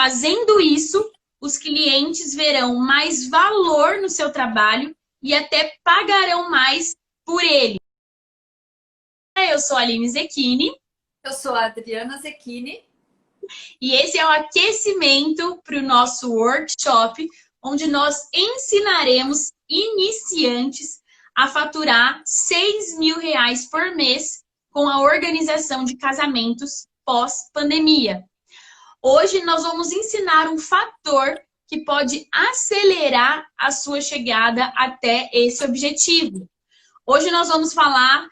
fazendo isso, os clientes verão mais valor no seu trabalho e até pagarão mais por ele. Eu sou a Aline Zecchini. Eu sou a Adriana Zecchini. E esse é o aquecimento para o nosso workshop, onde nós ensinaremos iniciantes a faturar R$ 6.000 por mês com a organização de casamentos pós-pandemia. Hoje nós vamos ensinar um fator que pode acelerar a sua chegada até esse objetivo. Hoje nós vamos falar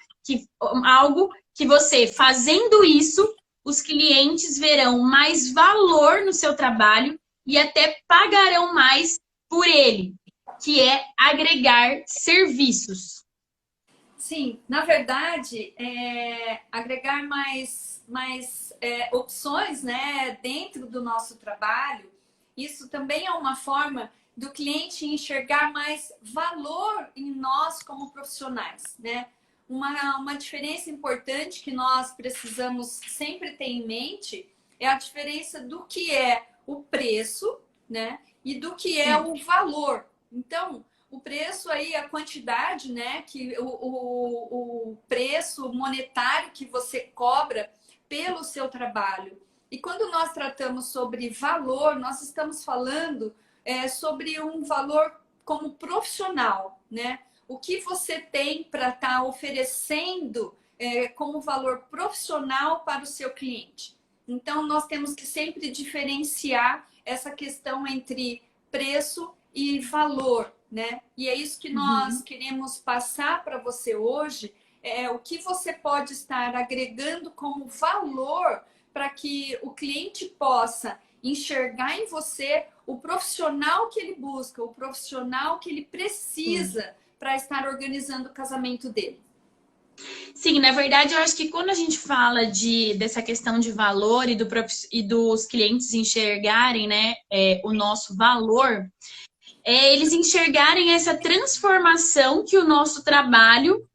algo que você, fazendo isso, os clientes verão mais valor no seu trabalho e até pagarão mais por ele, que é agregar serviços. Sim, na verdade, agregar mais opções, né, dentro do nosso trabalho, isso também é uma forma do cliente enxergar mais valor em nós como profissionais, né? Uma diferença importante que nós precisamos sempre ter em mente é a diferença do que é o preço, né? E do que é o valor. Então, o preço aí, a quantidade, né? Que o preço monetário que você cobra pelo seu trabalho. E quando nós tratamos sobre valor, nós estamos falando sobre um valor como profissional, né? O que você tem para estar oferecendo como valor profissional para o seu cliente. Então, nós temos que sempre diferenciar essa questão entre preço e valor, né? E é isso que nós queremos passar para você hoje, o que você pode estar agregando como valor para que o cliente possa enxergar em você o profissional que ele busca, o profissional que ele precisa para estar organizando o casamento dele. Sim, na verdade, eu acho que quando a gente fala dessa questão de valor e dos clientes enxergarem, né, o nosso valor, eles enxergarem essa transformação que o nosso trabalho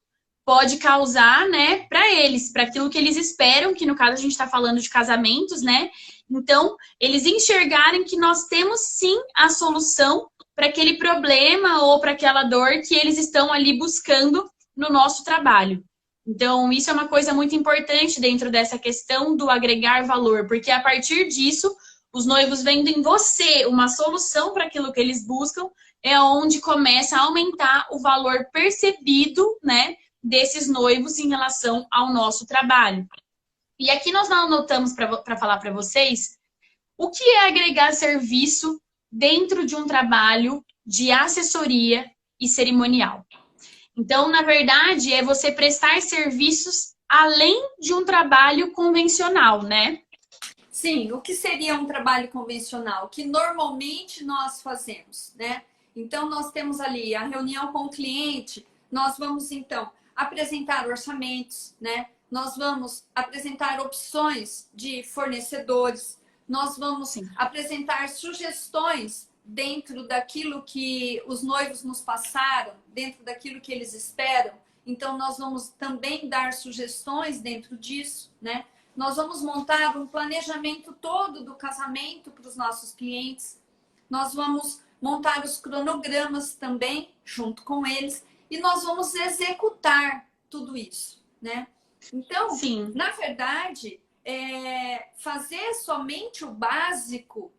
pode causar, né, para eles, para aquilo que eles esperam, que no caso a gente está falando de casamentos, né? Então, eles enxergarem que nós temos sim a solução para aquele problema ou para aquela dor que eles estão ali buscando no nosso trabalho. Então, isso é uma coisa muito importante dentro dessa questão do agregar valor, porque a partir disso, os noivos vendo em você uma solução para aquilo que eles buscam, é onde começa a aumentar o valor percebido, né, desses noivos em relação ao nosso trabalho. E aqui nós anotamos para falar para vocês o que é agregar serviço dentro de um trabalho de assessoria e cerimonial. Então, na verdade, é você prestar serviços além de um trabalho convencional, né? Sim, o que seria um trabalho convencional? Que normalmente nós fazemos, né? Então, nós temos ali a reunião com o cliente, nós vamos, então, apresentar orçamentos, né? Nós vamos apresentar opções de fornecedores, nós vamos apresentar sugestões dentro daquilo que os noivos nos passaram, dentro daquilo que eles esperam. Então, nós vamos também dar sugestões dentro disso, né? Nós vamos montar um planejamento todo do casamento para os nossos clientes. Nós vamos montar os cronogramas também, junto com eles. E nós vamos executar tudo isso, né? Então, na verdade, fazer somente o básico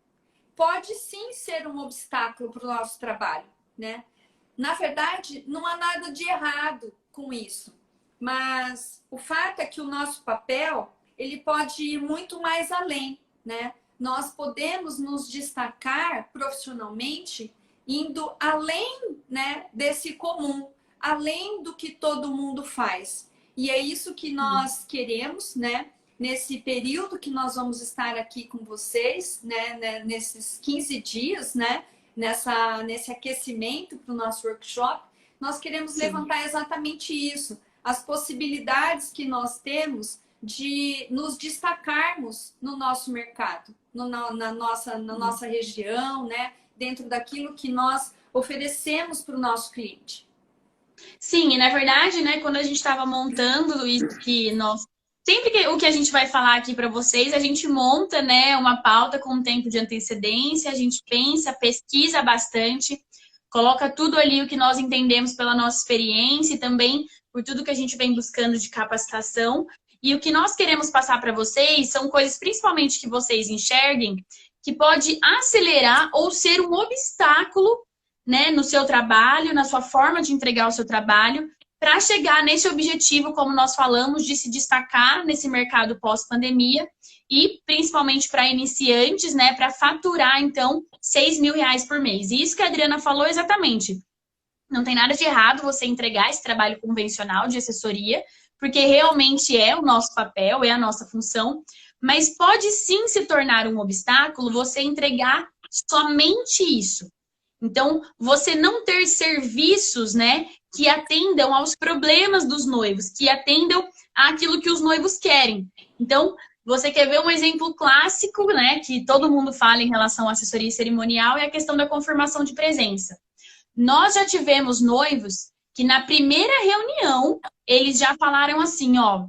pode sim ser um obstáculo para o nosso trabalho, né? Na verdade, não há nada de errado com isso. Mas o fato é que o nosso papel, ele pode ir muito mais além, né? Nós podemos nos destacar profissionalmente indo além, né, desse comum, além do que todo mundo faz. E é isso que nós queremos, né? Nesse período que nós vamos estar aqui com vocês, né? Nesses 15 dias, né? Nesse aquecimento para o nosso workshop, nós queremos levantar exatamente isso. As possibilidades que nós temos de nos destacarmos no nosso mercado, na nossa região, né? Dentro daquilo que nós oferecemos para o nosso cliente. Sim, e na verdade, né, quando a gente estava montando isso que nós sempre que o que a gente vai falar aqui para vocês, a gente monta, né, uma pauta com um tempo de antecedência, a gente pensa, pesquisa bastante, coloca tudo ali o que nós entendemos pela nossa experiência e também por tudo que a gente vem buscando de capacitação. E o que nós queremos passar para vocês são coisas, principalmente que vocês enxerguem, que pode acelerar ou ser um obstáculo, né, no seu trabalho, na sua forma de entregar o seu trabalho, para chegar nesse objetivo, como nós falamos, de se destacar nesse mercado pós-pandemia e principalmente para iniciantes, né, para faturar, então, R$ 6.000 por mês. E isso que a Adriana falou exatamente. Não tem nada de errado você entregar esse trabalho convencional de assessoria, porque realmente é o nosso papel, é a nossa função, mas pode sim se tornar um obstáculo você entregar somente isso. Então, você não ter serviços, né, que atendam aos problemas dos noivos, que atendam àquilo que os noivos querem. Então, você quer ver um exemplo clássico, né, que todo mundo fala em relação à assessoria cerimonial, é a questão da confirmação de presença. Nós já tivemos noivos que na primeira reunião, eles já falaram assim, ó,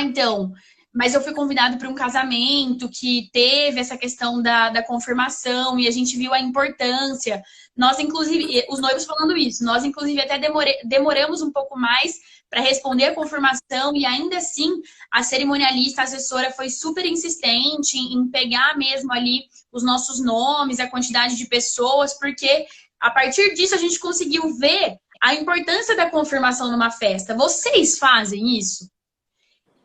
então, mas eu fui convidado para um casamento que teve essa questão da confirmação e a gente viu a importância. Nós, inclusive, os noivos falando isso, nós, inclusive, até demoramos um pouco mais para responder a confirmação e ainda assim a cerimonialista, a assessora foi super insistente em pegar mesmo ali os nossos nomes, a quantidade de pessoas, porque a partir disso a gente conseguiu ver a importância da confirmação numa festa. Vocês fazem isso?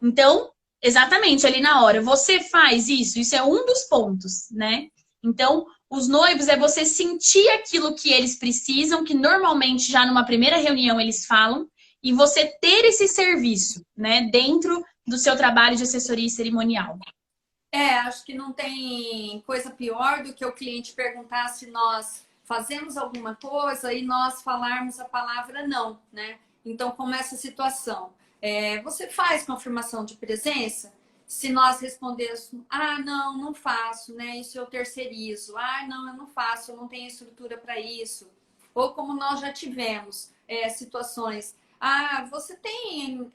Então, exatamente, ali na hora, você faz isso é um dos pontos, né? Então, os noivos é você sentir aquilo que eles precisam, que normalmente já numa primeira reunião eles falam, e você ter esse serviço, né, dentro do seu trabalho de assessoria cerimonial. Acho que não tem coisa pior do que o cliente perguntar se nós fazemos alguma coisa e nós falarmos a palavra não, né? Então, como essa situação? Você faz confirmação de presença? Se nós respondermos, não, não faço, né? Isso eu terceirizo. Não, eu não faço, eu não tenho estrutura para isso. Ou como nós já tivemos situações, você tem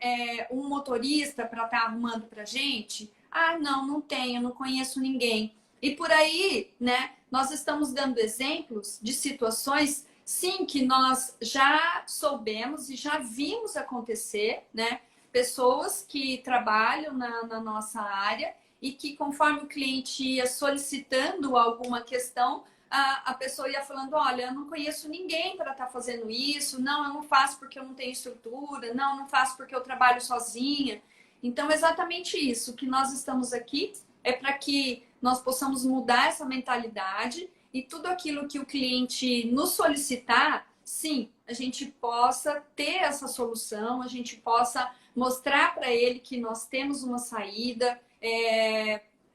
um motorista para estar arrumando para gente? Não, não tenho, não conheço ninguém. E por aí, né? Nós estamos dando exemplos de situações, sim, que nós já soubemos e já vimos acontecer, né? Pessoas que trabalham na nossa área e que, conforme o cliente ia solicitando alguma questão, a pessoa ia falando, olha, eu não conheço ninguém para estar fazendo isso, não, eu não faço porque eu não tenho estrutura, não, eu não faço porque eu trabalho sozinha. Então, exatamente isso que nós estamos aqui é para que nós possamos mudar essa mentalidade e tudo aquilo que o cliente nos solicitar, sim, a gente possa ter essa solução, a gente possa mostrar para ele que nós temos uma saída.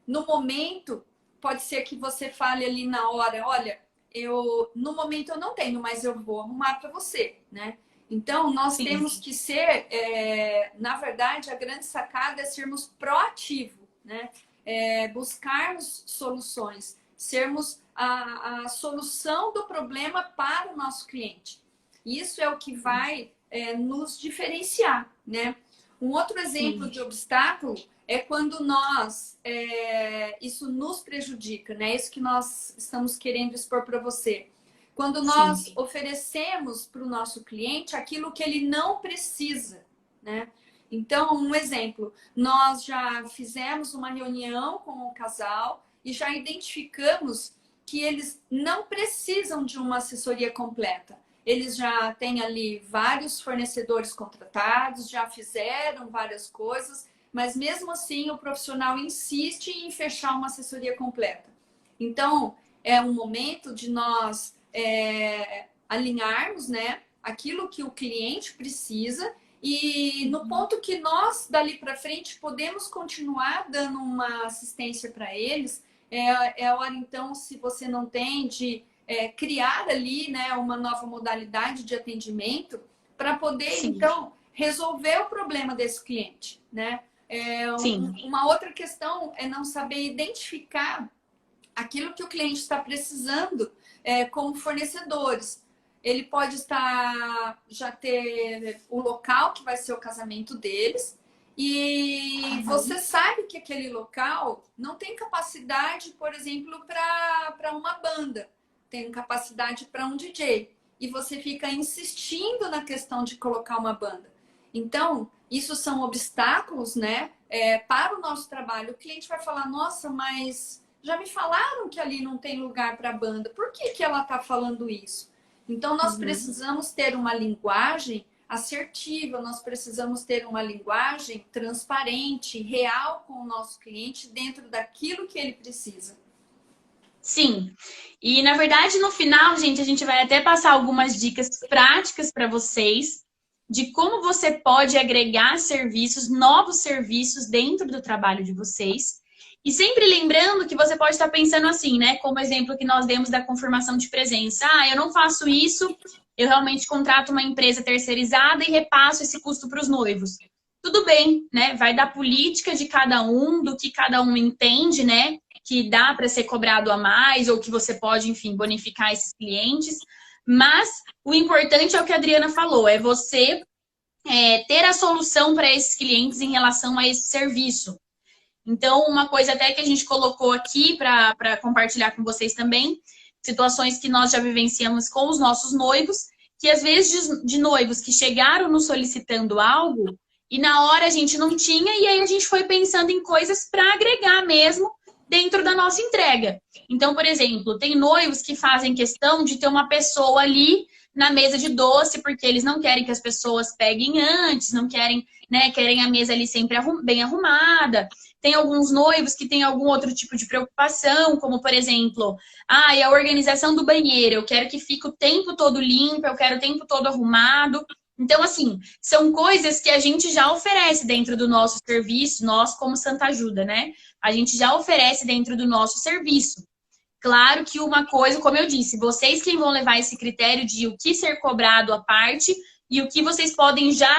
No momento, pode ser que você fale ali na hora, olha, no momento eu não tenho, mas eu vou arrumar para você, né? Então, nós Sim. temos que ser, na verdade, a grande sacada é sermos proativos, né? Buscarmos soluções, sermos a solução do problema para o nosso cliente. Isso é o que vai nos diferenciar, né? Um outro exemplo Sim. de obstáculo é quando isso nos prejudica, né? Isso que nós estamos querendo expor para você. Quando nós Sim. oferecemos para o nosso cliente aquilo que ele não precisa, né? Então, um exemplo, nós já fizemos uma reunião com o casal e já identificamos que eles não precisam de uma assessoria completa. Eles já têm ali vários fornecedores contratados, já fizeram várias coisas, mas mesmo assim o profissional insiste em fechar uma assessoria completa. Então, é um momento de nós alinharmos, né, aquilo que o cliente precisa e no ponto que nós, dali para frente, podemos continuar dando uma assistência para eles, é hora, então, se você não tem, de criar ali, né, uma nova modalidade de atendimento para poder, Sim. então, resolver o problema desse cliente, né? Uma outra questão é não saber identificar aquilo que o cliente está precisando como fornecedores. Ele pode já ter o local que vai ser o casamento deles e você sabe que aquele local não tem capacidade, por exemplo, para uma banda, tem capacidade para um DJ. E você fica insistindo na questão de colocar uma banda. Então, isso são obstáculos, né, para o nosso trabalho. O cliente vai falar, nossa, mas já me falaram que ali não tem lugar para banda. Por que que ela está falando isso? Então, nós precisamos ter uma linguagem assertiva, nós precisamos ter uma linguagem transparente, real com o nosso cliente dentro daquilo que ele precisa. Sim. E, na verdade, no final, gente, a gente vai até passar algumas dicas práticas para vocês de como você pode agregar serviços, novos serviços dentro do trabalho de vocês. E sempre lembrando que você pode estar pensando assim, né? Como exemplo que nós demos da confirmação de presença. Ah, eu não faço isso, eu realmente contrato uma empresa terceirizada e repasso esse custo para os noivos. Tudo bem, né? Vai da política de cada um, do que cada um entende, né? Que dá para ser cobrado a mais ou que você pode, enfim, bonificar esses clientes. Mas o importante é o que a Adriana falou, é você ter a solução para esses clientes em relação a esse serviço. Então, uma coisa até que a gente colocou aqui para compartilhar com vocês também, situações que nós já vivenciamos com os nossos noivos, que às vezes de noivos que chegaram nos solicitando algo e na hora a gente não tinha, e aí a gente foi pensando em coisas para agregar mesmo dentro da nossa entrega. Então, por exemplo, tem noivos que fazem questão de ter uma pessoa ali na mesa de doce, porque eles não querem que as pessoas peguem antes, não querem, né, querem a mesa ali sempre bem arrumada. Tem alguns noivos que têm algum outro tipo de preocupação, como, por exemplo, a organização do banheiro. Eu quero que fique o tempo todo limpo, eu quero o tempo todo arrumado. Então, assim, são coisas que a gente já oferece dentro do nosso serviço, nós como Santa Ajuda, né? A gente já oferece dentro do nosso serviço. Claro que uma coisa, como eu disse, vocês que vão levar esse critério de o que ser cobrado à parte e o que vocês podem já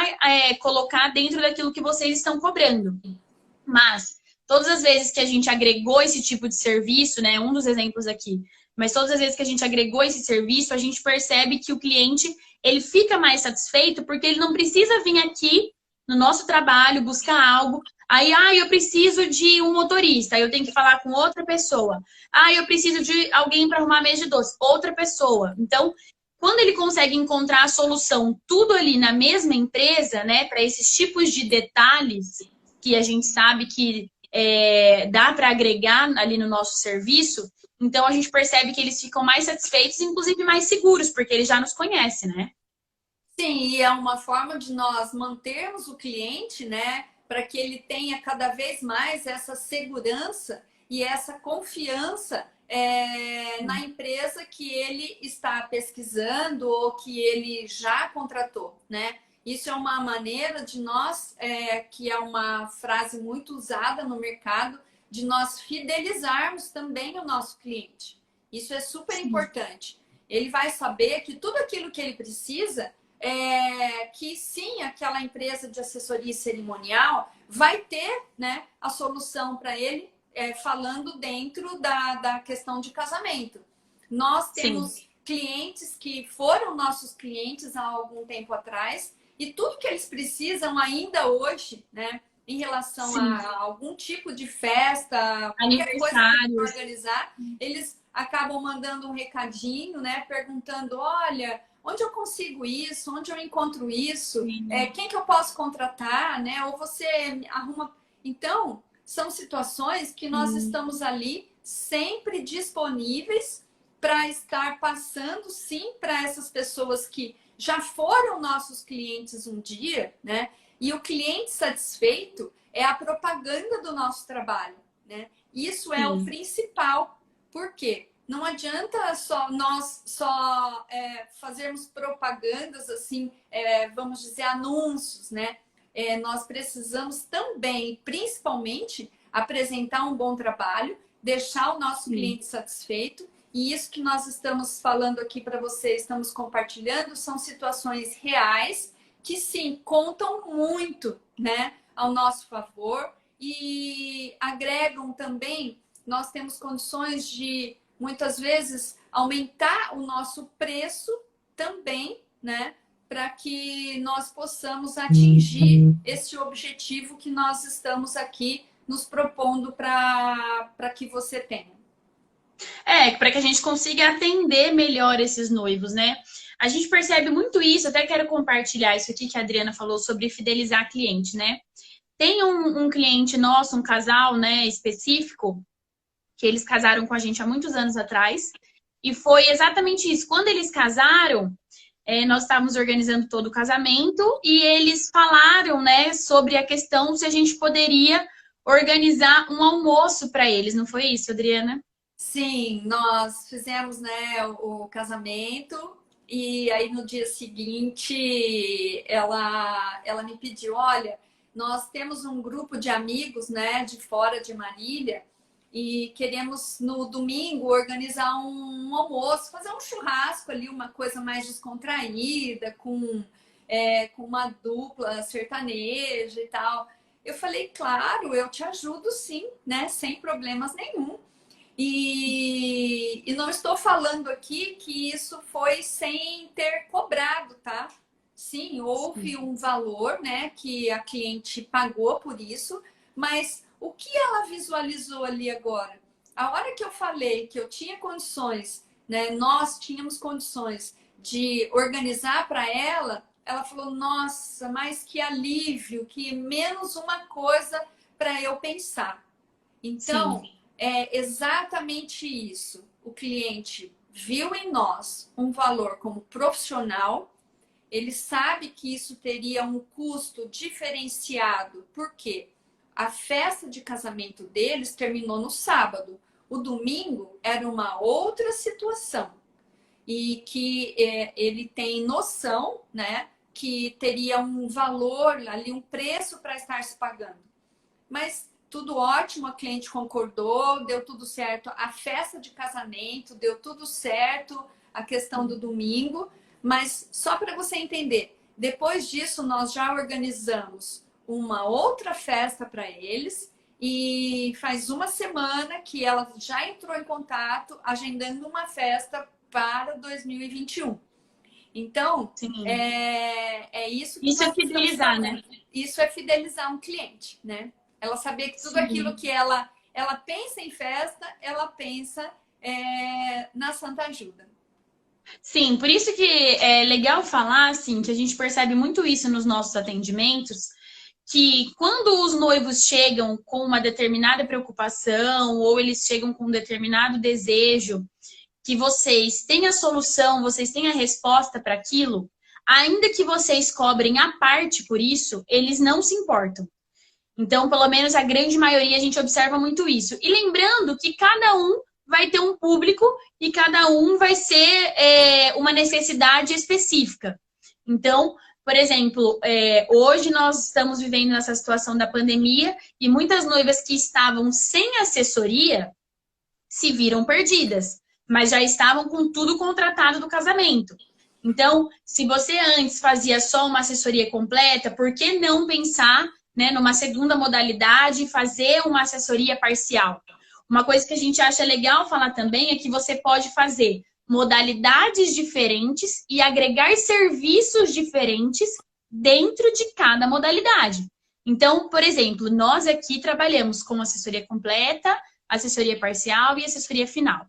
colocar dentro daquilo que vocês estão cobrando. Mas todas as vezes que a gente agregou esse tipo de serviço, né, um dos exemplos aqui, mas todas as vezes que a gente agregou esse serviço, a gente percebe que o cliente, ele fica mais satisfeito porque ele não precisa vir aqui no nosso trabalho buscar algo. Aí, eu preciso de um motorista, aí eu tenho que falar com outra pessoa. Eu preciso de alguém para arrumar a mesa de doce, outra pessoa. Então, quando ele consegue encontrar a solução tudo ali na mesma empresa, né, para esses tipos de detalhes que a gente sabe que dá para agregar ali no nosso serviço, então a gente percebe que eles ficam mais satisfeitos, inclusive mais seguros, porque eles já nos conhecem, né? Sim, e é uma forma de nós mantermos o cliente, né, para que ele tenha cada vez mais essa segurança e essa confiança na empresa que ele está pesquisando ou que ele já contratou, né? Isso é uma maneira de nós, que é uma frase muito usada no mercado, de nós fidelizarmos também o nosso cliente. Isso é super importante. Ele vai saber que tudo aquilo que ele precisa, que sim, aquela empresa de assessoria cerimonial vai ter, né, a solução para ele, falando dentro da questão de casamento. Nós temos clientes que foram nossos clientes há algum tempo atrás e tudo que eles precisam ainda hoje, né, em relação a algum tipo de festa, qualquer coisa que organizar, eles acabam mandando um recadinho, né, perguntando, olha, onde eu consigo isso? Onde eu encontro isso? Quem que eu posso contratar, né? Ou você arruma... Então, são situações que nós estamos ali sempre disponíveis para estar passando, sim, para essas pessoas que já foram nossos clientes um dia, né? E o cliente satisfeito é a propaganda do nosso trabalho, né? Isso é o principal. Por quê? Não adianta nós fazermos propagandas, assim, vamos dizer, anúncios, né? Nós precisamos também, principalmente, apresentar um bom trabalho, deixar o nosso cliente satisfeito. E isso que nós estamos falando aqui para vocês, estamos compartilhando, são situações reais que, sim, contam muito, né, ao nosso favor e agregam também. Nós temos condições de muitas vezes aumentar o nosso preço também, né? para que nós possamos atingir esse objetivo que nós estamos aqui nos propondo para que você tenha. Para que a gente consiga atender melhor esses noivos, né? A gente percebe muito isso, até quero compartilhar isso aqui que a Adriana falou sobre fidelizar cliente, né? Tem um cliente nosso, um casal, né, específico, que eles casaram com a gente há muitos anos atrás, e foi exatamente isso. Quando eles casaram, nós estávamos organizando todo o casamento, e eles falaram, né, sobre a questão se a gente poderia organizar um almoço para eles, não foi isso, Adriana? Sim, nós fizemos, né, o casamento e aí no dia seguinte ela me pediu, olha, nós temos um grupo de amigos, né, de fora de Marília e queremos no domingo organizar um almoço, fazer um churrasco ali, uma coisa mais descontraída, com uma dupla sertaneja e tal. Eu falei, claro, eu te ajudo sim, né, sem problemas nenhum. E não estou falando aqui que isso foi sem ter cobrado, tá? Sim, houve um valor, né, que a cliente pagou por isso, mas o que ela visualizou ali agora? A hora que eu falei que eu tinha condições, né, nós tínhamos condições de organizar para ela, ela falou, nossa, mas que alívio, que menos uma coisa para eu pensar. Então, Sim. é exatamente isso. O cliente viu em nós um valor como profissional, ele sabe que isso teria um custo diferenciado, porque a festa de casamento deles terminou no sábado. O domingo era uma outra situação. E que ele tem noção, né, que teria um valor ali, um preço para estar se pagando. Mas tudo ótimo, a cliente concordou, deu tudo certo. A festa de casamento deu tudo certo, a questão do domingo. Mas só para você entender, depois disso nós já organizamos uma outra festa para eles e faz uma semana que ela já entrou em contato agendando uma festa para 2021. Então, Sim. é isso que Isso é nós estamos fidelizar, né? fazendo. Isso é fidelizar um cliente, né? Ela saber que tudo aquilo Sim. que ela pensa em festa, ela pensa na Santa Ajuda. Sim, por isso que é legal falar, assim, que a gente percebe muito isso nos nossos atendimentos, que quando os noivos chegam com uma determinada preocupação ou eles chegam com um determinado desejo, que vocês têm a solução, vocês têm a resposta para aquilo, ainda que vocês cobrem à parte por isso, eles não se importam. Então, pelo menos a grande maioria, a gente observa muito isso. E lembrando que cada um vai ter um público e cada um vai ser uma necessidade específica. Então, por exemplo, hoje nós estamos vivendo nessa situação da pandemia e muitas noivas que estavam sem assessoria se viram perdidas, mas já estavam com tudo contratado do casamento. Então, se você antes fazia só uma assessoria completa, por que não pensar, né, numa segunda modalidade e fazer uma assessoria parcial? Uma coisa que a gente acha legal falar também é que você pode fazer modalidades diferentes e agregar serviços diferentes dentro de cada modalidade. Então, por exemplo, nós aqui trabalhamos com assessoria completa, assessoria parcial e assessoria final.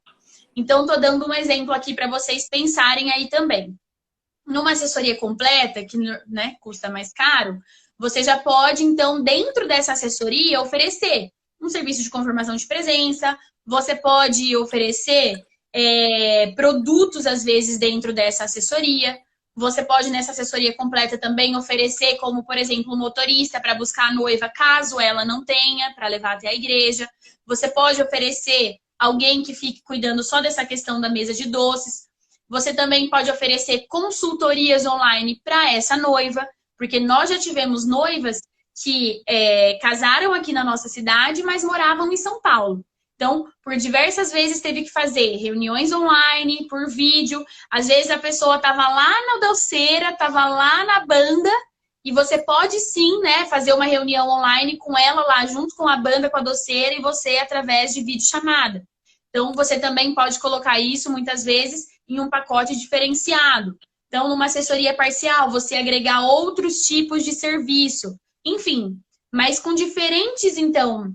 Então, estou dando um exemplo aqui para vocês pensarem aí também. Numa assessoria completa, que, né, custa mais caro, você já pode, então, dentro dessa assessoria, oferecer um serviço de confirmação de presença, você pode oferecer produtos, às vezes, dentro dessa assessoria. Você pode, nessa assessoria completa, também oferecer, como, por exemplo, um motorista para buscar a noiva, caso ela não tenha, para levar até a igreja. Você pode oferecer alguém que fique cuidando só dessa questão da mesa de doces. Você também pode oferecer consultorias online para essa noiva, porque nós já tivemos noivas que casaram aqui na nossa cidade, mas moravam em São Paulo. Então, por diversas vezes teve que fazer reuniões online, por vídeo. Às vezes a pessoa estava lá na doceira, estava lá na banda, e você pode sim, né, fazer uma reunião online com ela lá, junto com a banda, com a doceira, e você através de videochamada. Então, você também pode colocar isso, muitas vezes, em um pacote diferenciado. Então, numa assessoria parcial, você agregar outros tipos de serviço. Enfim, mas com diferentes, então,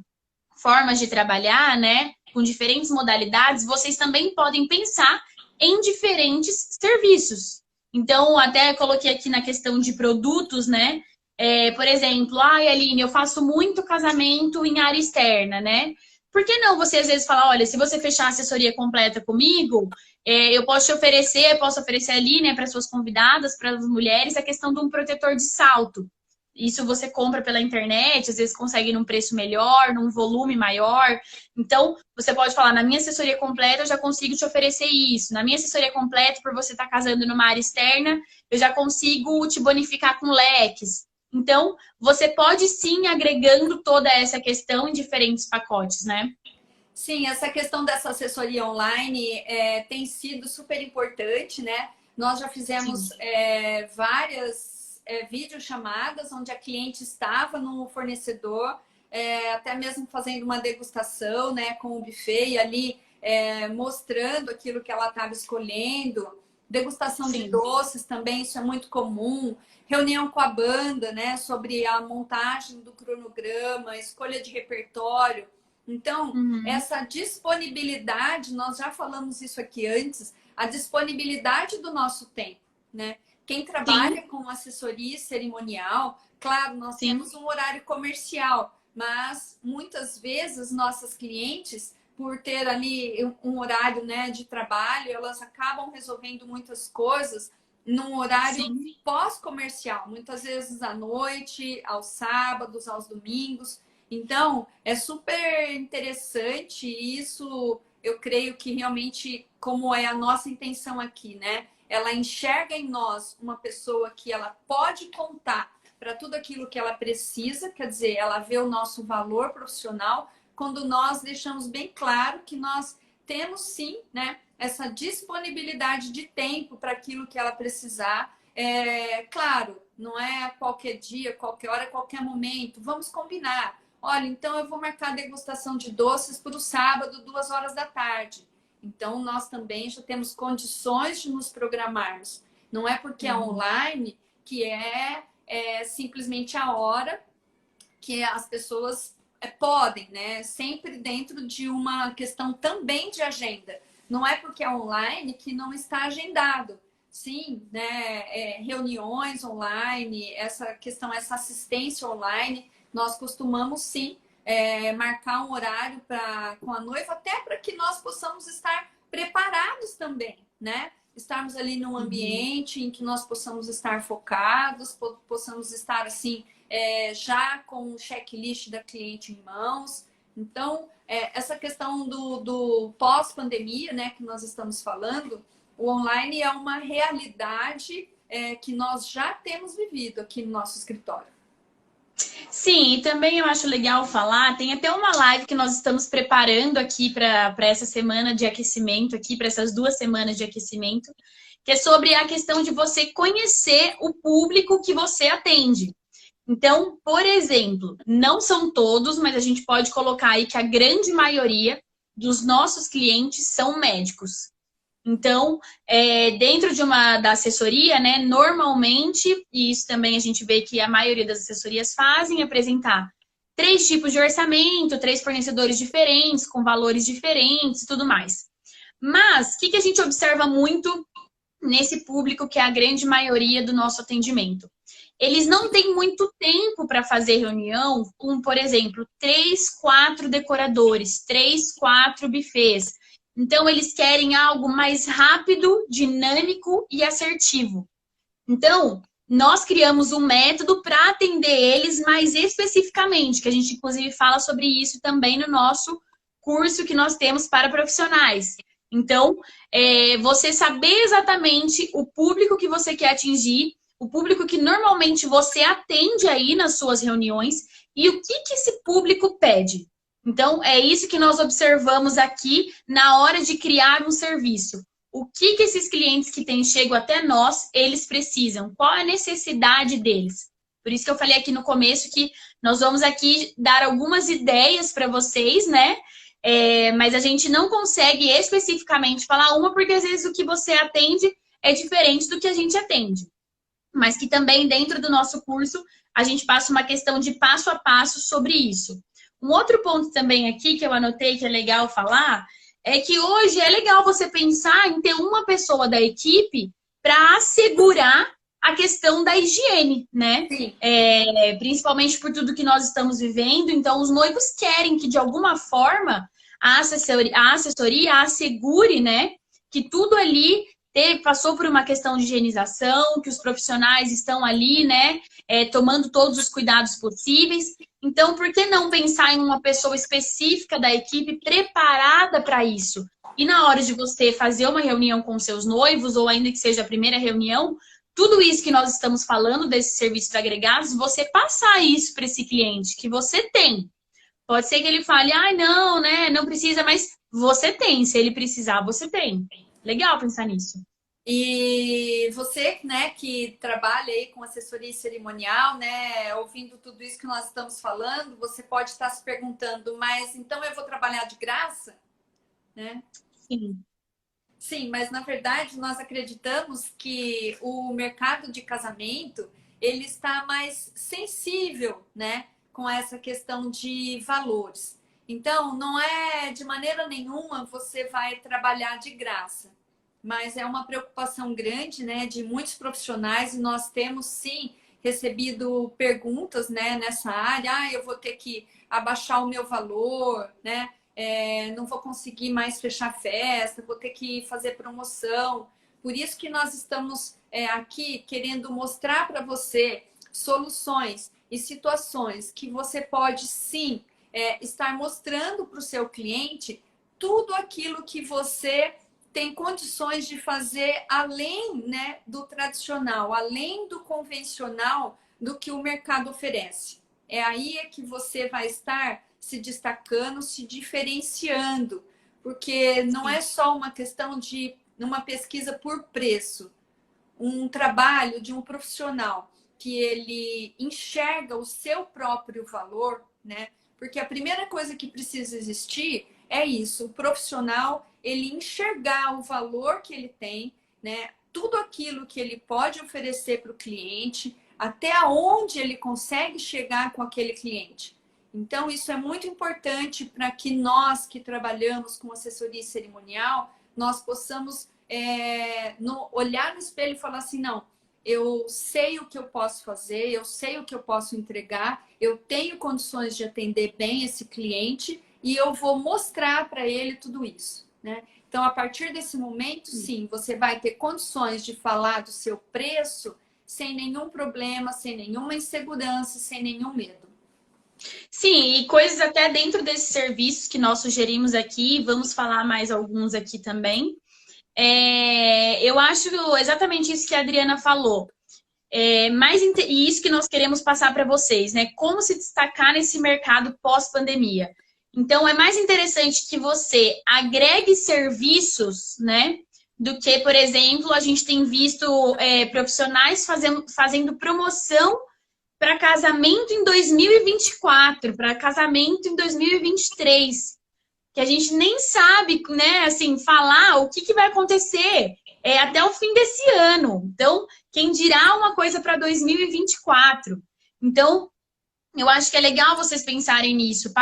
formas de trabalhar, né? Com diferentes modalidades, vocês também podem pensar em diferentes serviços. Então, até coloquei aqui na questão de produtos, né? Por exemplo, Aline, eu faço muito casamento em área externa, né? Por que não você às vezes falar, olha, se você fechar a assessoria completa comigo, eu posso te oferecer, posso oferecer ali, né, para suas convidadas, para as mulheres, a questão de um protetor de salto. Isso você compra pela internet, às vezes consegue num preço melhor, num volume maior. Então, você pode falar, na minha assessoria completa eu já consigo te oferecer isso. Na minha assessoria completa, por você estar casando numa área externa, eu já consigo te bonificar com leques. Então, você pode sim agregando toda essa questão em diferentes pacotes, né? Sim, essa questão dessa assessoria online tem sido super importante, né? Nós já fizemos várias videochamadas onde a cliente estava no fornecedor, até mesmo fazendo uma degustação, né, com o buffet e ali mostrando aquilo que ela estava escolhendo. Degustação de doces também, isso é muito comum. Reunião com a banda, né, sobre a montagem do cronograma, escolha de repertório. Então, essa disponibilidade, nós já falamos isso aqui antes, a disponibilidade do nosso tempo, né? Quem trabalha com assessoria cerimonial, claro, nós temos um horário comercial, mas muitas vezes nossas clientes, por ter ali um horário, né, de trabalho, elas acabam resolvendo muitas coisas num horário pós-comercial, muitas vezes à noite, aos sábados, aos domingos. Então, é super interessante isso. Eu creio que realmente, como é a nossa intenção aqui, né? Ela enxerga em nós uma pessoa que ela pode contar para tudo aquilo que ela precisa, quer dizer, ela vê o nosso valor profissional quando nós deixamos bem claro que nós temos sim, né, essa disponibilidade de tempo para aquilo que ela precisar. Claro, não é qualquer dia, qualquer hora, qualquer momento. Vamos combinar. Olha, então eu vou marcar a degustação de doces para o sábado, 2 horas da tarde. Então, nós também já temos condições de nos programarmos. Não é porque é online que simplesmente a hora que as pessoas podem, né? Sempre dentro de uma questão também de agenda. Não é porque é online que não está agendado. Sim, né? Reuniões online, essa questão, essa assistência online, nós costumamos sim marcar um horário com a noiva, até para que nós possamos estar preparados também, né? Estarmos ali num ambiente em que nós possamos estar focados, possamos estar assim, já com o checklist da cliente em mãos. Então, essa questão do pós-pandemia, né, que nós estamos falando, o online é uma realidade que nós já temos vivido aqui no nosso escritório. Sim, e também eu acho legal falar, tem até uma live que nós estamos preparando aqui para essa semana de aquecimento, aqui para essas 2 semanas de aquecimento, que é sobre a questão de você conhecer o público que você atende. Então, por exemplo, não são todos, mas a gente pode colocar aí que a grande maioria dos nossos clientes são médicos. Então, dentro da assessoria, né, normalmente, e isso também a gente vê que a maioria das assessorias fazem, apresentar 3 tipos de orçamento, 3 fornecedores diferentes, com valores diferentes e tudo mais. Mas, o que a gente observa muito nesse público, que é a grande maioria do nosso atendimento? Eles não têm muito tempo para fazer reunião com, por exemplo, 3, 4 decoradores, 3, 4 buffets. Então, eles querem algo mais rápido, dinâmico e assertivo. Então, nós criamos um método para atender eles mais especificamente, que a gente, inclusive, fala sobre isso também no nosso curso que nós temos para profissionais. Então, você saber exatamente o público que você quer atingir, o público que normalmente você atende aí nas suas reuniões e o que esse público pede. Então, é isso que nós observamos aqui na hora de criar um serviço. O que esses clientes que chegam até nós, eles precisam? Qual é a necessidade deles? Por isso que eu falei aqui no começo que nós vamos aqui dar algumas ideias para vocês, né? Mas a gente não consegue especificamente falar uma, porque às vezes o que você atende é diferente do que a gente atende. Mas que também dentro do nosso curso a gente passa uma questão de passo a passo sobre isso. Um outro ponto também aqui que eu anotei que é legal falar é que hoje é legal você pensar em ter uma pessoa da equipe para assegurar a questão da higiene, né? Principalmente por tudo que nós estamos vivendo. Então, os noivos querem que, de alguma forma, a assessoria assegure, né, que tudo ali passou por uma questão de higienização, que os profissionais estão ali, né, tomando todos os cuidados possíveis. Então, por que não pensar em uma pessoa específica da equipe preparada para isso? E na hora de você fazer uma reunião com seus noivos, ou ainda que seja a primeira reunião, tudo isso que nós estamos falando desses serviços agregados, você passar isso para esse cliente que você tem. Pode ser que ele fale, não, né, não precisa, mas você tem. Se ele precisar, você tem. Legal pensar nisso. E você, né, que trabalha aí com assessoria cerimonial, né, ouvindo tudo isso que nós estamos falando, você pode estar se perguntando, mas então eu vou trabalhar de graça? Né? Sim. Sim, mas na verdade nós acreditamos que o mercado de casamento ele está mais sensível, né, com essa questão de valores. Então, não é de maneira nenhuma você vai trabalhar de graça, mas é uma preocupação grande, né, de muitos profissionais e nós temos sim recebido perguntas, né, nessa área. Eu vou ter que abaixar o meu valor, né? Não vou conseguir mais fechar festa, vou ter que fazer promoção. Por isso que nós estamos aqui querendo mostrar para você soluções e situações que você pode sim estar mostrando para o seu cliente tudo aquilo que você tem condições de fazer além, né, do tradicional, além do convencional do que o mercado oferece. É aí que você vai estar se destacando, se diferenciando, porque não é só uma questão de uma pesquisa por preço, um trabalho de um profissional que ele enxerga o seu próprio valor, né? Porque a primeira coisa que precisa existir é isso, o profissional ele enxergar o valor que ele tem, né? Tudo aquilo que ele pode oferecer para o cliente, até onde ele consegue chegar com aquele cliente. Então, isso é muito importante para que nós que trabalhamos com assessoria cerimonial, nós possamos olhar no espelho e falar assim, não, eu sei o que eu posso fazer, eu sei o que eu posso entregar, eu tenho condições de atender bem esse cliente e eu vou mostrar para ele tudo isso, né? Então, a partir desse momento, sim, você vai ter condições de falar do seu preço sem nenhum problema, sem nenhuma insegurança, sem nenhum medo. Sim, e coisas até dentro desses serviços que nós sugerimos aqui, vamos falar mais alguns aqui também. Eu acho exatamente isso que a Adriana falou. E isso que nós queremos passar para vocês, né? Como se destacar nesse mercado pós-pandemia. Então, é mais interessante que você agregue serviços, né? Do que, por exemplo, a gente tem visto profissionais fazendo promoção para casamento em 2024, para casamento em 2023, que a gente nem sabe, né, assim, falar o que vai acontecer até o fim desse ano. Então, quem dirá uma coisa para 2024? Então, eu acho que é legal vocês pensarem nisso,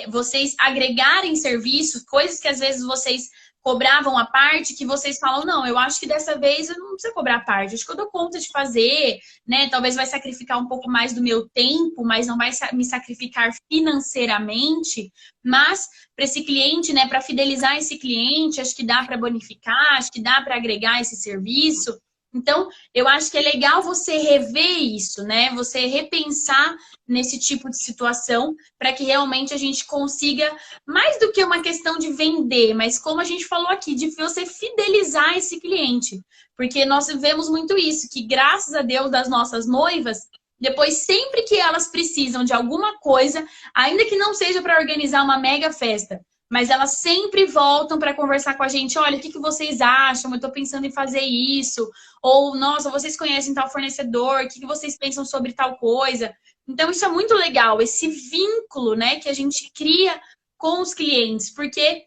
vocês agregarem serviços, coisas que às vezes vocês cobravam a parte, que vocês falam, não, eu acho que dessa vez eu não preciso cobrar a parte, acho que eu dou conta de fazer, né? Talvez vai sacrificar um pouco mais do meu tempo, mas não vai me sacrificar financeiramente, mas para esse cliente, né, para fidelizar esse cliente, acho que dá para bonificar, acho que dá para agregar esse serviço. Então, eu acho que é legal você rever isso, né? Você repensar nesse tipo de situação para que realmente a gente consiga, mais do que uma questão de vender, mas como a gente falou aqui, de você fidelizar esse cliente. Porque nós vemos muito isso, que graças a Deus das nossas noivas, depois sempre que elas precisam de alguma coisa, ainda que não seja para organizar uma mega festa, mas elas sempre voltam para conversar com a gente. Olha, o que vocês acham? Eu estou pensando em fazer isso. Ou, nossa, vocês conhecem tal fornecedor? O que vocês pensam sobre tal coisa? Então, isso é muito legal, esse vínculo, né, que a gente cria com os clientes. Porque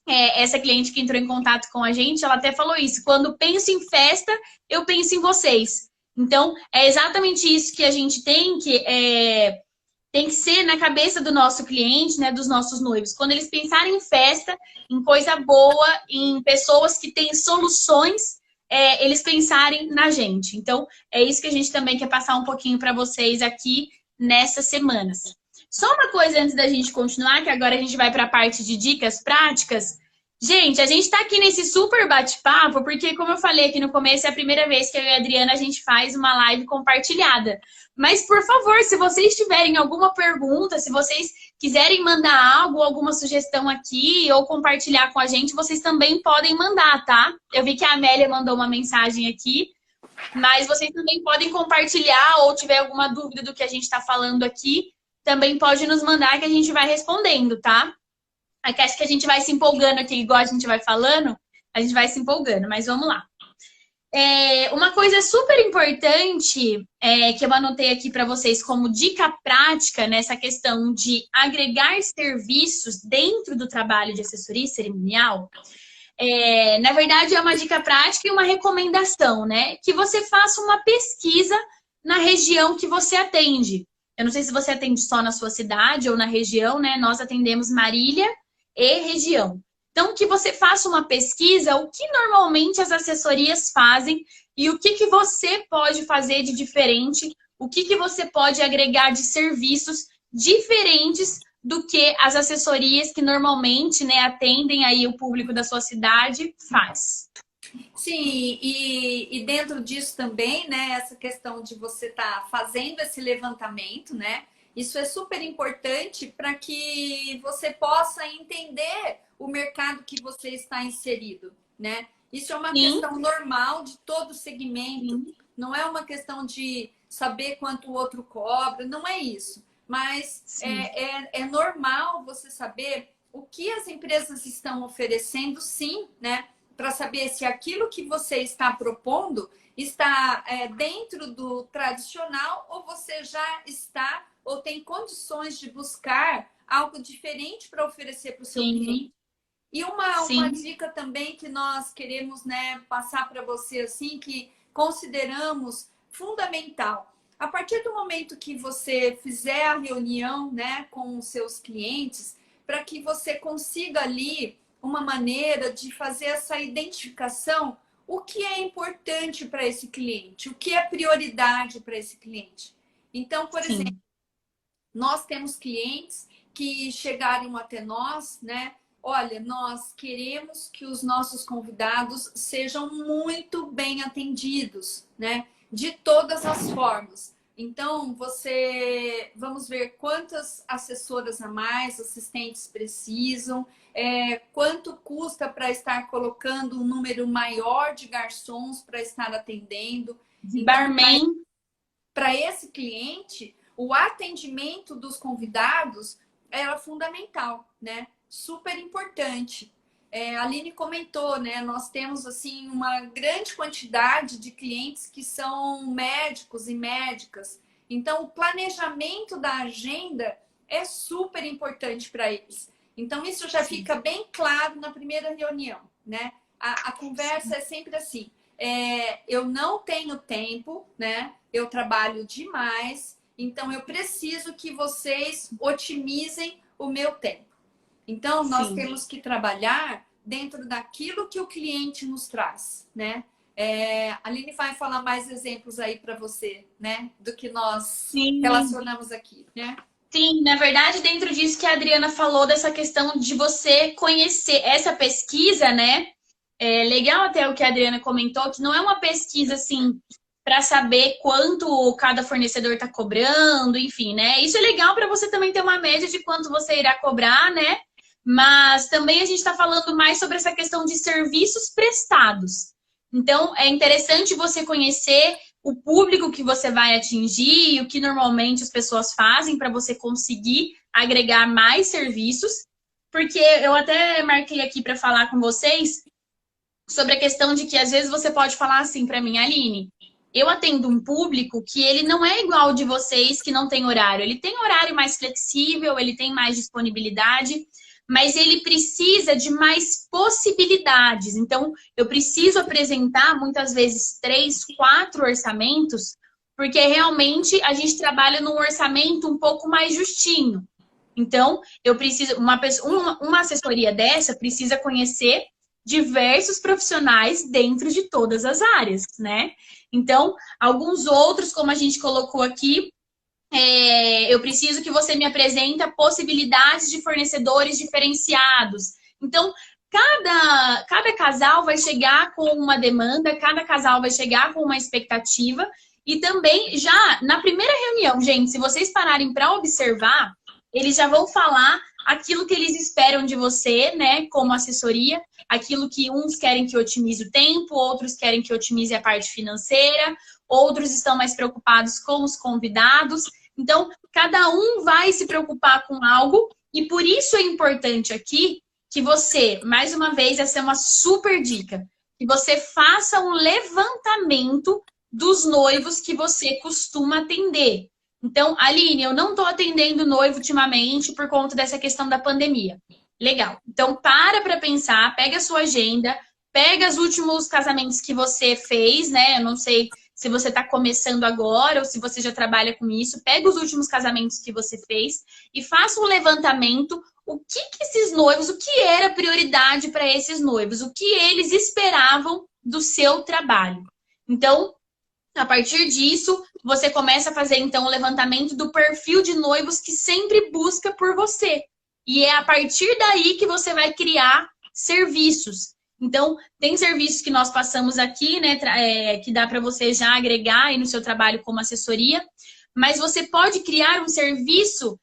essa cliente que entrou em contato com a gente, ela até falou isso. Quando penso em festa, eu penso em vocês. Então, é exatamente isso que a gente tem que ser na cabeça do nosso cliente, né, dos nossos noivos. Quando eles pensarem em festa, em coisa boa, em pessoas que têm soluções, eles pensarem na gente. Então, é isso que a gente também quer passar um pouquinho para vocês aqui nessas semanas. Só uma coisa antes da gente continuar, que agora a gente vai para a parte de dicas práticas. Gente, a gente está aqui nesse super bate-papo, porque, como eu falei aqui no começo, é a primeira vez que eu e a Adriana a gente faz uma live compartilhada. Mas, por favor, se vocês tiverem alguma pergunta, se vocês quiserem mandar algo, alguma sugestão aqui, ou compartilhar com a gente, vocês também podem mandar, tá? Eu vi que a Amélia mandou uma mensagem aqui, mas vocês também podem compartilhar, ou tiver alguma dúvida do que a gente está falando aqui, também pode nos mandar que a gente vai respondendo, tá? Aqui acho que a gente vai se empolgando aqui, igual a gente vai falando, a gente vai se empolgando, mas vamos lá. Uma coisa super importante que eu anotei aqui para vocês como dica prática nessa questão de agregar serviços dentro do trabalho de assessoria cerimonial, na verdade é uma dica prática e uma recomendação, né? Que você faça uma pesquisa na região que você atende. Eu não sei se você atende só na sua cidade ou na região, né? Nós atendemos Marília e região. Então, que você faça uma pesquisa, o que normalmente as assessorias fazem e o que você pode fazer de diferente, o que você pode agregar de serviços diferentes do que as assessorias que normalmente, né, atendem aí o público da sua cidade faz. Sim, e dentro disso também, né, essa questão de você estar fazendo esse levantamento, né, isso é super importante para que você possa entender o mercado que você está inserido, né? Isso é uma questão normal de todo segmento, não é uma questão de saber quanto o outro cobra, não é isso. Mas é normal você saber o que as empresas estão oferecendo, sim, né? Para saber se aquilo que você está propondo está dentro do tradicional ou você já está ou tem condições de buscar algo diferente para oferecer para o seu cliente. E uma dica também que nós queremos, né, passar para você, assim, que consideramos fundamental. A partir do momento que você fizer a reunião, né, com os seus clientes, para que você consiga ali uma maneira de fazer essa identificação, o que é importante para esse cliente, o que é prioridade para esse cliente. Então, por exemplo, nós temos clientes que chegaram até nós, né? Olha, nós queremos que os nossos convidados sejam muito bem atendidos, né? De todas as formas. Então, vamos ver quantas assessoras a mais, assistentes precisam, quanto custa para estar colocando um número maior de garçons para estar atendendo. De barman. Então, para esse cliente, o atendimento dos convidados era fundamental, né? Super importante. A Aline comentou, né? Nós temos assim uma grande quantidade de clientes que são médicos e médicas. Então, o planejamento da agenda é super importante para eles. Então, isso já fica bem claro na primeira reunião, né? A conversa é sempre assim. Eu não tenho tempo, né? Eu trabalho demais, então eu preciso que vocês otimizem o meu tempo. Então, nós temos que trabalhar dentro daquilo que o cliente nos traz, né? A Aline vai falar mais exemplos aí para você, né? Do que nós relacionamos aqui, né? Sim, na verdade, dentro disso que a Adriana falou, dessa questão de você conhecer essa pesquisa, né? É legal até o que a Adriana comentou, que não é uma pesquisa, assim, para saber quanto cada fornecedor está cobrando, enfim, né? Isso é legal para você também ter uma média de quanto você irá cobrar, né? Mas também a gente está falando mais sobre essa questão de serviços prestados. Então, é interessante você conhecer o público que você vai atingir e o que normalmente as pessoas fazem para você conseguir agregar mais serviços. Porque eu até marquei aqui para falar com vocês sobre a questão de que às vezes você pode falar assim para mim, Aline, eu atendo um público que ele não é igual de vocês, que não tem horário. Ele tem horário mais flexível, ele tem mais disponibilidade, mas ele precisa de mais possibilidades. Então, eu preciso apresentar muitas vezes 3, 4 orçamentos, porque realmente a gente trabalha num orçamento um pouco mais justinho. Então, eu preciso, uma assessoria dessa precisa conhecer diversos profissionais dentro de todas as áreas, né? Então, alguns outros, como a gente colocou aqui, eu preciso que você me apresente possibilidades de fornecedores diferenciados. Então, cada casal vai chegar com uma demanda, cada casal vai chegar com uma expectativa. E também, já na primeira reunião, gente, se vocês pararem para observar, eles já vão falar aquilo que eles esperam de você, né, como assessoria, aquilo que uns querem que otimize o tempo, outros querem que otimize a parte financeira, outros estão mais preocupados com os convidados. Então, cada um vai se preocupar com algo e por isso é importante aqui que você, mais uma vez, essa é uma super dica, que você faça um levantamento dos noivos que você costuma atender. Então, Aline, eu não estou atendendo noivo ultimamente por conta dessa questão da pandemia. Legal. Então, para pensar, pega a sua agenda, pega os últimos casamentos que você fez, né? Eu não sei se você está começando agora ou se você já trabalha com isso. Pega os últimos casamentos que você fez e faça um levantamento. O que esses noivos, o que era prioridade para esses noivos? O que eles esperavam do seu trabalho? Então, a partir disso, você começa a fazer, então, o levantamento do perfil de noivos que sempre busca por você. E é a partir daí que você vai criar serviços. Então, tem serviços que nós passamos aqui, né, que dá para você já agregar aí no seu trabalho como assessoria, mas você pode criar um serviço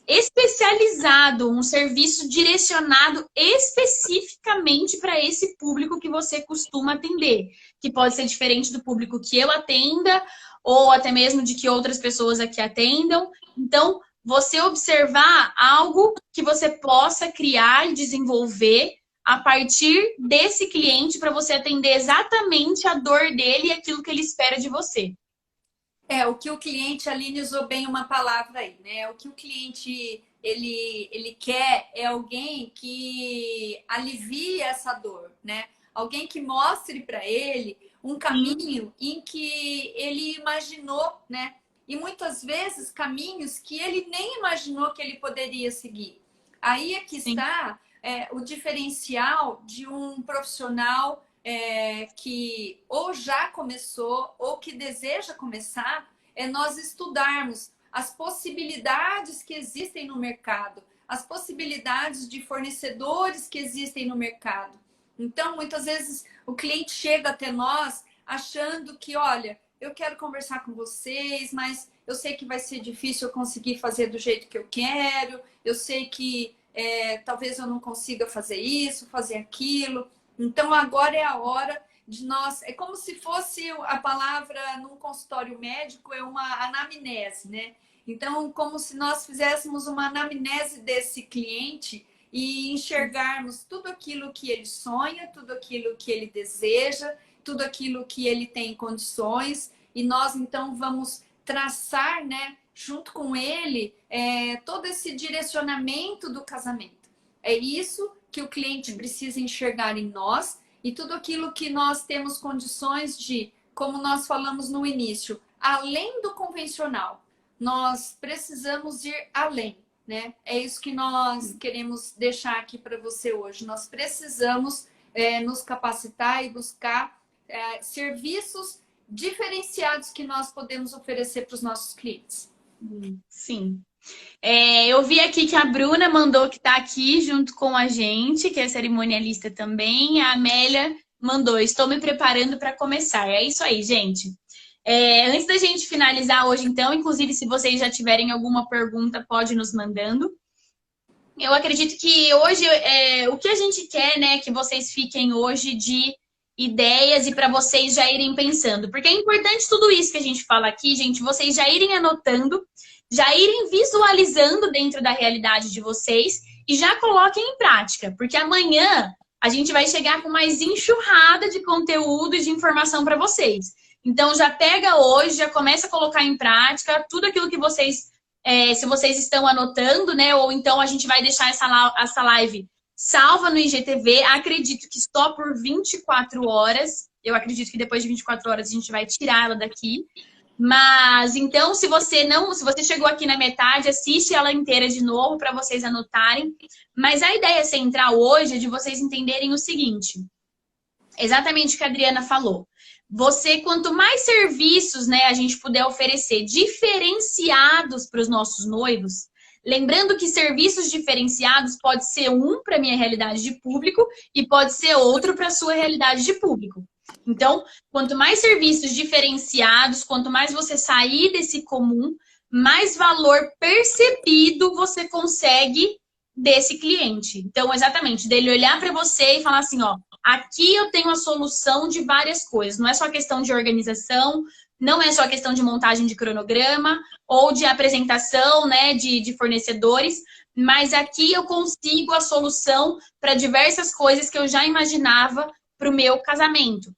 especializado, um serviço direcionado especificamente para esse público que você costuma atender, que pode ser diferente do público que eu atenda, ou até mesmo de que outras pessoas aqui atendam. Então, você observar algo que você possa criar e desenvolver a partir desse cliente para você atender exatamente a dor dele e aquilo que ele espera de você. O que o cliente, a Aline usou bem uma palavra aí, né? O que o cliente ele quer é alguém que alivie essa dor, né? Alguém que mostre para ele um caminho em que ele imaginou, né? E muitas vezes caminhos que ele nem imaginou que ele poderia seguir. Aí é que está o diferencial de um profissional que ou já começou ou que deseja começar, é nós estudarmos as possibilidades que existem no mercado, as possibilidades de fornecedores que existem no mercado. Então, muitas vezes, o cliente chega até nós achando que, olha, eu quero conversar com vocês, mas eu sei que vai ser difícil eu conseguir fazer do jeito que eu quero, eu sei que talvez eu não consiga fazer isso, fazer aquilo. Então, agora é a hora de nós... É como se fosse a palavra num consultório médico, é uma anamnese, né? Então, como se nós fizéssemos uma anamnese desse cliente e enxergarmos tudo aquilo que ele sonha, tudo aquilo que ele deseja, tudo aquilo que ele tem condições. E nós, então, vamos traçar, né, junto com ele, todo esse direcionamento do casamento. É isso que o cliente precisa enxergar em nós e tudo aquilo que nós temos condições de, como nós falamos no início, além do convencional, nós precisamos ir além, né? É isso que nós queremos deixar aqui para você hoje. Nós precisamos nos capacitar e buscar serviços diferenciados que nós podemos oferecer para os nossos clientes. Sim. Eu vi aqui que a Bruna mandou que está aqui junto com a gente, que é cerimonialista também. A Amélia mandou, estou me preparando para começar. É isso aí, gente. Antes da gente finalizar hoje, então, inclusive, se vocês já tiverem alguma pergunta, pode nos mandando. Eu acredito que hoje, o que a gente quer, né, que vocês fiquem hoje de ideias e para vocês já irem pensando. Porque é importante tudo isso que a gente fala aqui, gente, vocês já irem anotando, já irem visualizando dentro da realidade de vocês e já coloquem em prática. Porque amanhã a gente vai chegar com mais enxurrada de conteúdo e de informação para vocês. Então já pega hoje, já começa a colocar em prática tudo aquilo que vocês se vocês estão anotando, né? Ou então a gente vai deixar essa live salva no IGTV. Acredito que só por 24 horas. Eu acredito que depois de 24 horas a gente vai tirar ela daqui. Mas, então, se você chegou aqui na metade, assiste ela inteira de novo para vocês anotarem. Mas a ideia central hoje é de vocês entenderem o seguinte. Exatamente o que a Adriana falou. Você, quanto mais serviços, né, a gente puder oferecer diferenciados para os nossos noivos, lembrando que serviços diferenciados pode ser um para a minha realidade de público e pode ser outro para a sua realidade de público. Então, quanto mais serviços diferenciados, quanto mais você sair desse comum, mais valor percebido você consegue desse cliente. Então, exatamente, dele olhar para você e falar assim, ó, aqui eu tenho a solução de várias coisas. Não é só questão de organização, não é só questão de montagem de cronograma ou de apresentação, né, de fornecedores, mas aqui eu consigo a solução para diversas coisas que eu já imaginava para o meu casamento.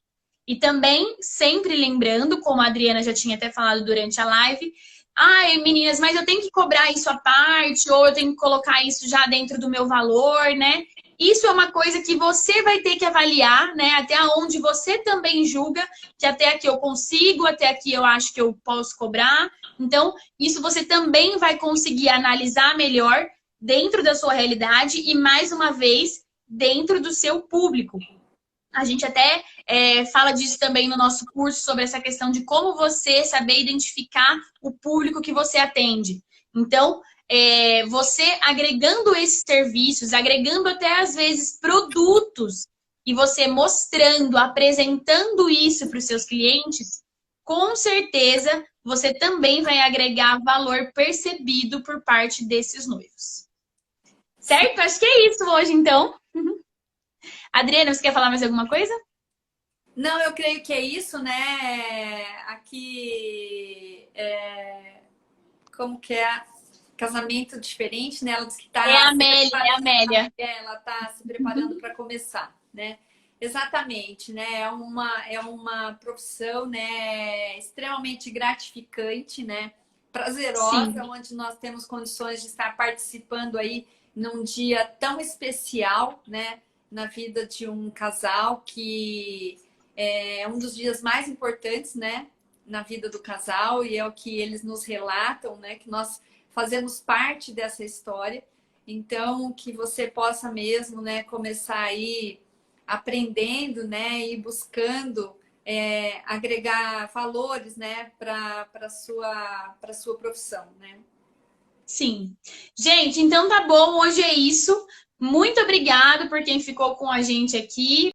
E também, sempre lembrando, como a Adriana já tinha até falado durante a live, ai, meninas, mas eu tenho que cobrar isso à parte, ou eu tenho que colocar isso já dentro do meu valor, né? Isso é uma coisa que você vai ter que avaliar, né? Até onde você também julga que até aqui eu consigo, até aqui eu acho que eu posso cobrar. Então, isso você também vai conseguir analisar melhor dentro da sua realidade e, mais uma vez, dentro do seu público. A gente até fala disso também no nosso curso, sobre essa questão de como você saber identificar o público que você atende. Então, você agregando esses serviços, agregando até às vezes produtos, e você mostrando, apresentando isso para os seus clientes, com certeza você também vai agregar valor percebido por parte desses noivos. Certo? Acho que é isso hoje, então. Adriana, você quer falar mais alguma coisa? Não, eu creio que é isso, né? Aqui, como que é? Casamento diferente, né? Ela disse que está É a Amélia. Ela está se preparando para começar, né? Exatamente, né? É uma profissão, né, extremamente gratificante, né? Prazerosa, sim, onde nós temos condições de estar participando aí num dia tão especial, né? Na vida de um casal, que é um dos dias mais importantes, né? Na vida do casal, e é o que eles nos relatam, né? Que nós fazemos parte dessa história. Então, que você possa mesmo, né, começar aí aprendendo, né, e buscando agregar valores, né, para a sua profissão, né? Sim. Gente, então tá bom, hoje é isso. Muito obrigada por quem ficou com a gente aqui.